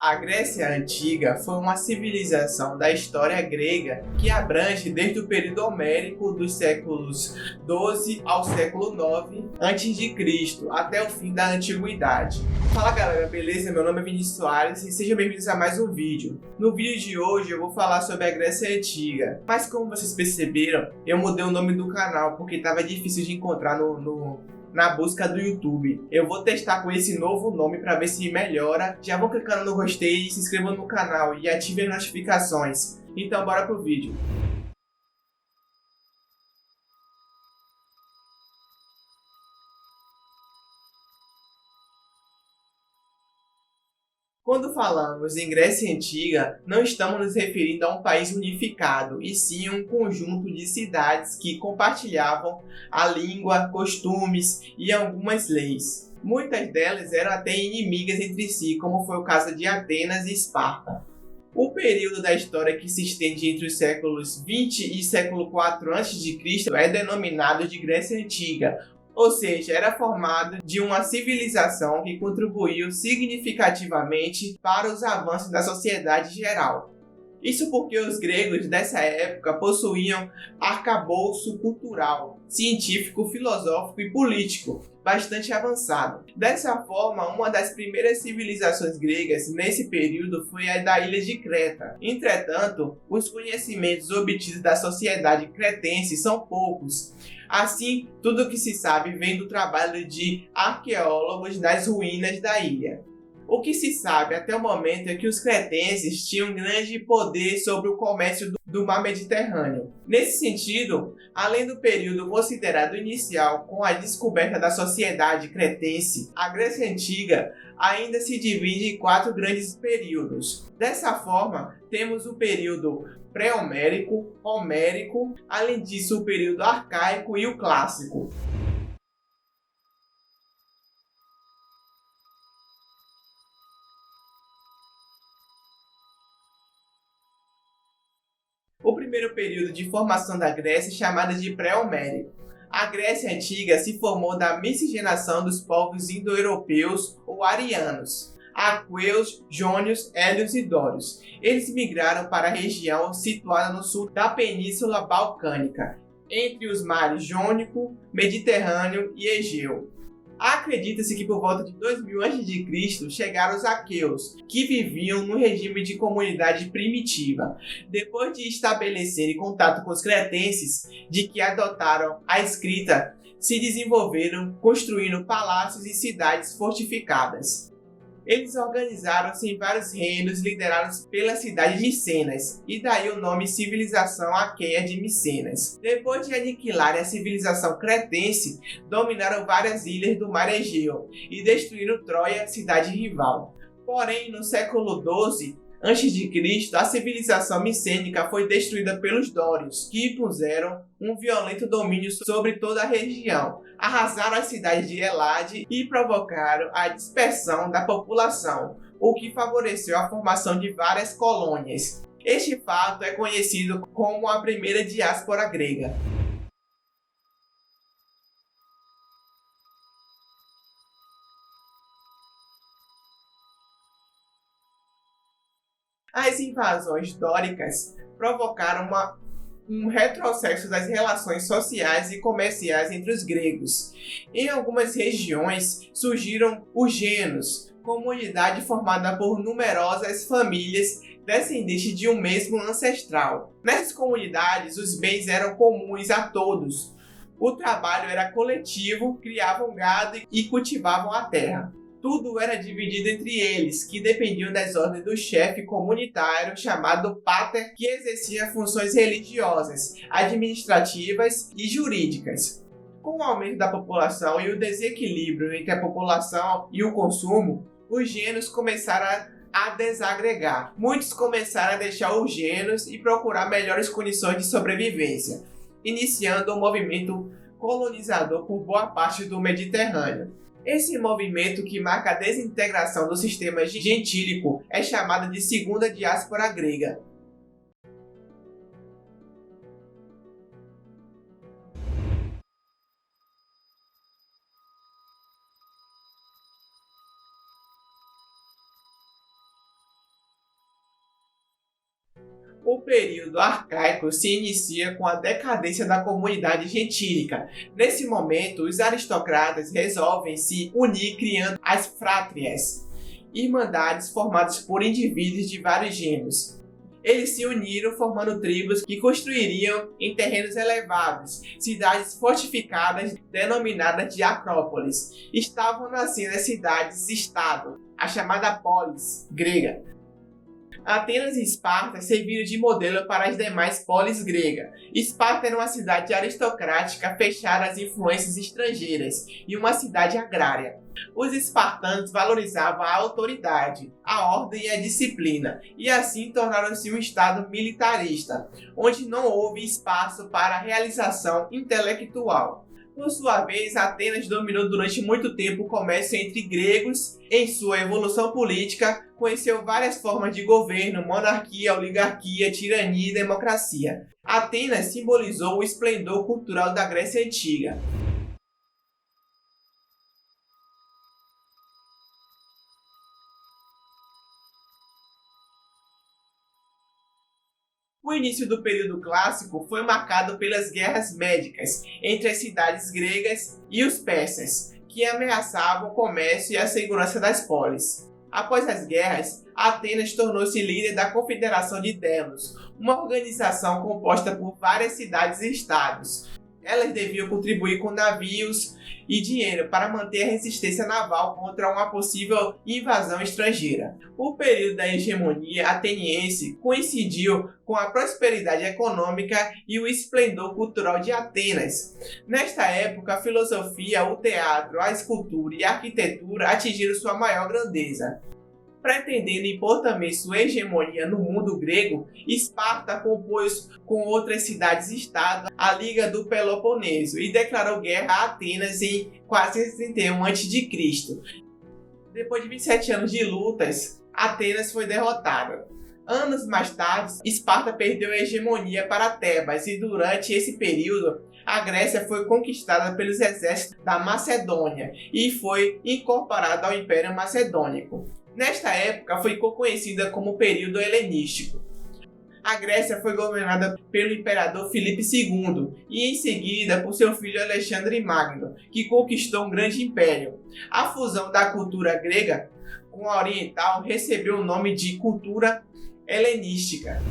A Grécia Antiga foi uma civilização da história grega que abrange desde o período homérico dos séculos 12 ao século 9 a.C. até o fim da Antiguidade. Fala galera, beleza? Meu nome é Vinícius Soares e sejam bem-vindos a mais um vídeo. No vídeo de hoje eu vou falar sobre a Grécia Antiga, mas como vocês perceberam, eu mudei o nome do canal porque estava difícil de encontrar na busca do YouTube. Eu vou testar com esse novo nome para ver se melhora. Já vão clicando no gostei, se inscrevam no canal e ativem as notificações. Então bora pro vídeo. Quando falamos em Grécia Antiga, não estamos nos referindo a um país unificado, e sim um conjunto de cidades que compartilhavam a língua, costumes e algumas leis. Muitas delas eram até inimigas entre si, como foi o caso de Atenas e Esparta. O período da história que se estende entre os séculos 20 e século 4 a.C. é denominado de Grécia Antiga, ou seja, era formado de uma civilização que contribuiu significativamente para os avanços da sociedade geral. Isso porque os gregos dessa época possuíam arcabouço cultural, científico, filosófico e político bastante avançado. Dessa forma, uma das primeiras civilizações gregas nesse período foi a da ilha de Creta. Entretanto, os conhecimentos obtidos da sociedade cretense são poucos. Assim, tudo o que se sabe vem do trabalho de arqueólogos nas ruínas da ilha. O que se sabe até o momento é que os cretenses tinham grande poder sobre o comércio do mar Mediterrâneo. Nesse sentido, além do período considerado inicial com a descoberta da sociedade cretense, a Grécia Antiga ainda se divide em 4 grandes períodos. Dessa forma, temos o período pré-homérico, homérico, além disso o período arcaico e o clássico. O primeiro período de formação da Grécia é chamado de pré-homérico. A Grécia Antiga se formou da miscigenação dos povos indo-europeus ou arianos, aqueus, jônios, hélios e dórios. Eles migraram para a região situada no sul da Península Balcânica, entre os mares Jônico, Mediterrâneo e Egeu. Acredita-se que por volta de 2000 a.C. chegaram os aqueus, que viviam no regime de comunidade primitiva. Depois de estabelecerem contato com os cretenses, de que adotaram a escrita, se desenvolveram construindo palácios e cidades fortificadas. Eles organizaram-se em vários reinos liderados pela cidade de Micenas, e daí o nome Civilização Aqueia de Micenas. Depois de aniquilarem a civilização cretense, dominaram várias ilhas do mar Egeu e destruíram Troia, cidade rival. Porém, no século XII a.C., a civilização micênica foi destruída pelos dórios, que impuseram um violento domínio sobre toda a região, arrasaram a cidade de Elade e provocaram a dispersão da população, o que favoreceu a formação de várias colônias. Este fato é conhecido como a primeira diáspora grega. As invasões dóricas provocaram um retrocesso das relações sociais e comerciais entre os gregos. Em algumas regiões surgiram os genos, comunidade formada por numerosas famílias descendentes de um mesmo ancestral. Nessas comunidades, os bens eram comuns a todos. O trabalho era coletivo, criavam gado e cultivavam a terra. Tudo era dividido entre eles, que dependiam das ordens do chefe comunitário chamado pater, que exercia funções religiosas, administrativas e jurídicas. Com o aumento da população e o desequilíbrio entre a população e o consumo, os gênios começaram a desagregar. Muitos começaram a deixar os gênios e procurar melhores condições de sobrevivência, iniciando um movimento colonizador por boa parte do Mediterrâneo. Esse movimento, que marca a desintegração do sistema gentílico, é chamado de Segunda Diáspora Grega. O período arcaico se inicia com a decadência da comunidade gentílica. Nesse momento, os aristocratas resolvem se unir criando as frátrias, irmandades formadas por indivíduos de vários gêneros. Eles se uniram formando tribos que construiriam em terrenos elevados, cidades fortificadas denominadas de acrópolis. Estavam nascendo as cidades-estado, a chamada polis grega. Atenas e Esparta serviram de modelo para as demais polis gregas. Esparta era uma cidade aristocrática fechada às influências estrangeiras e uma cidade agrária. Os espartanos valorizavam a autoridade, a ordem e a disciplina, e assim tornaram-se um estado militarista, onde não houve espaço para a realização intelectual. Por sua vez, Atenas dominou durante muito tempo o comércio entre gregos. Em sua evolução política, conheceu várias formas de governo, monarquia, oligarquia, tirania e democracia. Atenas simbolizou o esplendor cultural da Grécia Antiga. O início do período clássico foi marcado pelas guerras médicas entre as cidades gregas e os persas, que ameaçavam o comércio e a segurança das polis. Após as guerras, Atenas tornou-se líder da Confederação de Delos, uma organização composta por várias cidades e estados. Elas deviam contribuir com navios e dinheiro para manter a resistência naval contra uma possível invasão estrangeira. O período da hegemonia ateniense coincidiu com a prosperidade econômica e o esplendor cultural de Atenas. Nesta época, a filosofia, o teatro, a escultura e a arquitetura atingiram sua maior grandeza. Pretendendo impor também sua hegemonia no mundo grego, Esparta compôs com outras cidades-estado a Liga do Peloponeso e declarou guerra a Atenas em 431 a.C. Depois de 27 anos de lutas, Atenas foi derrotada. Anos mais tarde, Esparta perdeu a hegemonia para Tebas e durante esse período, a Grécia foi conquistada pelos exércitos da Macedônia e foi incorporada ao Império Macedônico. Nesta época foi conhecida como período helenístico. A Grécia foi governada pelo imperador Filipe II e em seguida por seu filho Alexandre Magno, que conquistou um grande império. A fusão da cultura grega com a oriental recebeu o nome de cultura helenística.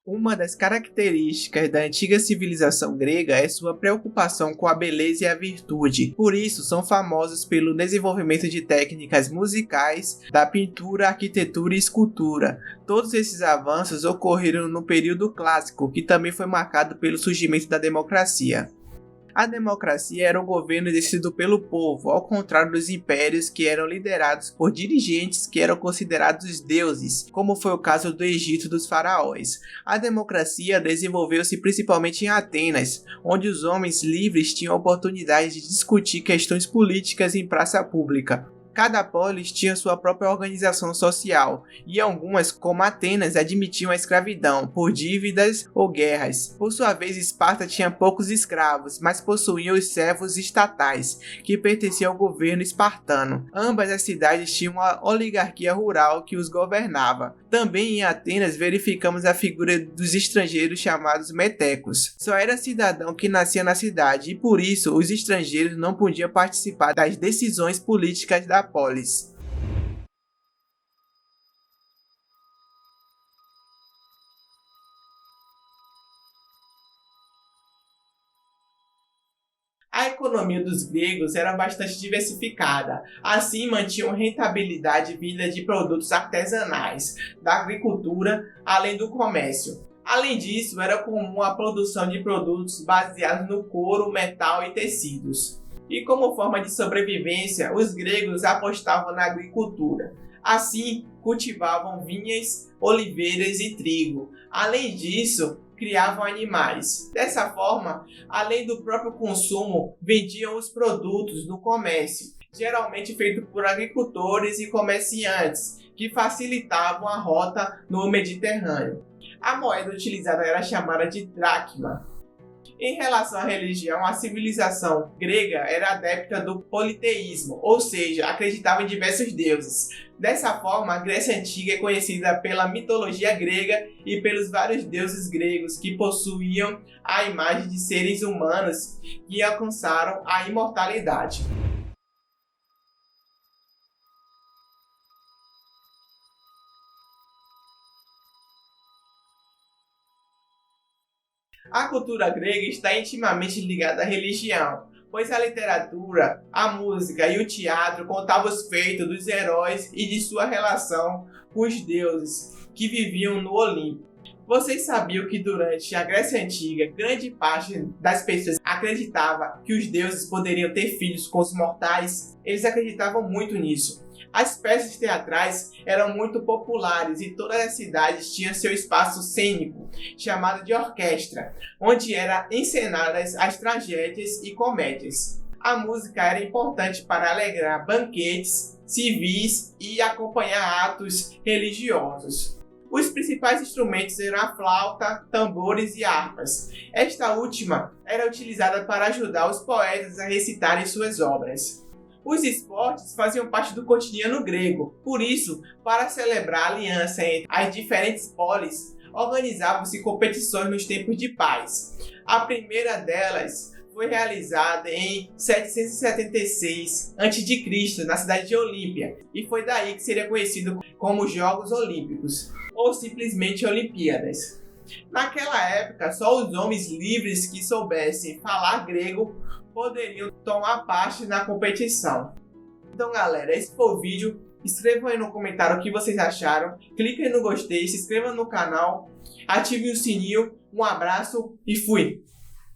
Uma das características da antiga civilização grega é sua preocupação com a beleza e a virtude. Por isso, são famosos pelo desenvolvimento de técnicas musicais, da pintura, arquitetura e escultura. Todos esses avanços ocorreram no período clássico, que também foi marcado pelo surgimento da democracia. A democracia era um governo exercido pelo povo, ao contrário dos impérios que eram liderados por dirigentes que eram considerados deuses, como foi o caso do Egito dos faraós. A democracia desenvolveu-se principalmente em Atenas, onde os homens livres tinham a oportunidade de discutir questões políticas em praça pública. Cada polis tinha sua própria organização social, e algumas, como Atenas, admitiam a escravidão por dívidas ou guerras. Por sua vez, Esparta tinha poucos escravos, mas possuía os servos estatais, que pertenciam ao governo espartano. Ambas as cidades tinham uma oligarquia rural que os governava. Também em Atenas verificamos a figura dos estrangeiros chamados metecos. Só era cidadão que nascia na cidade, e por isso os estrangeiros não podiam participar das decisões políticas da polis. A economia dos gregos era bastante diversificada, assim mantinham rentabilidade vinda de produtos artesanais, da agricultura, além do comércio. Além disso, era comum a produção de produtos baseados no couro, metal e tecidos. E como forma de sobrevivência, os gregos apostavam na agricultura. Assim, cultivavam vinhas, oliveiras e trigo. Além disso, criavam animais. Dessa forma, além do próprio consumo, vendiam os produtos no comércio, geralmente feito por agricultores e comerciantes, que facilitavam a rota no Mediterrâneo. A moeda utilizada era chamada de dracma. Em relação à religião, a civilização grega era adepta do politeísmo, ou seja, acreditava em diversos deuses. Dessa forma, a Grécia Antiga é conhecida pela mitologia grega e pelos vários deuses gregos que possuíam a imagem de seres humanos que alcançaram a imortalidade. A cultura grega está intimamente ligada à religião, pois a literatura, a música e o teatro contavam os feitos dos heróis e de sua relação com os deuses que viviam no Olimpo. Vocês sabiam que durante a Grécia Antiga, grande parte das pessoas acreditava que os deuses poderiam ter filhos com os mortais? Eles acreditavam muito nisso. As peças teatrais eram muito populares e todas as cidades tinham seu espaço cênico, chamado de orquestra, onde eram encenadas as tragédias e comédias. A música era importante para alegrar banquetes civis e acompanhar atos religiosos. Os principais instrumentos eram a flauta, tambores e harpas. Esta última era utilizada para ajudar os poetas a recitarem suas obras. Os esportes faziam parte do cotidiano grego, por isso, para celebrar a aliança entre as diferentes polis, organizavam-se competições nos tempos de paz. A primeira delas foi realizada em 776 a.C., na cidade de Olímpia, e foi daí que seria conhecido como Jogos Olímpicos, ou simplesmente Olimpíadas. Naquela época, só os homens livres que soubessem falar grego poderiam tomar parte na competição. Então, galera, esse foi o vídeo. Escrevam aí no comentário o que vocês acharam. Cliquem no gostei, se inscrevam no canal, ativem o sininho. Um abraço e fui!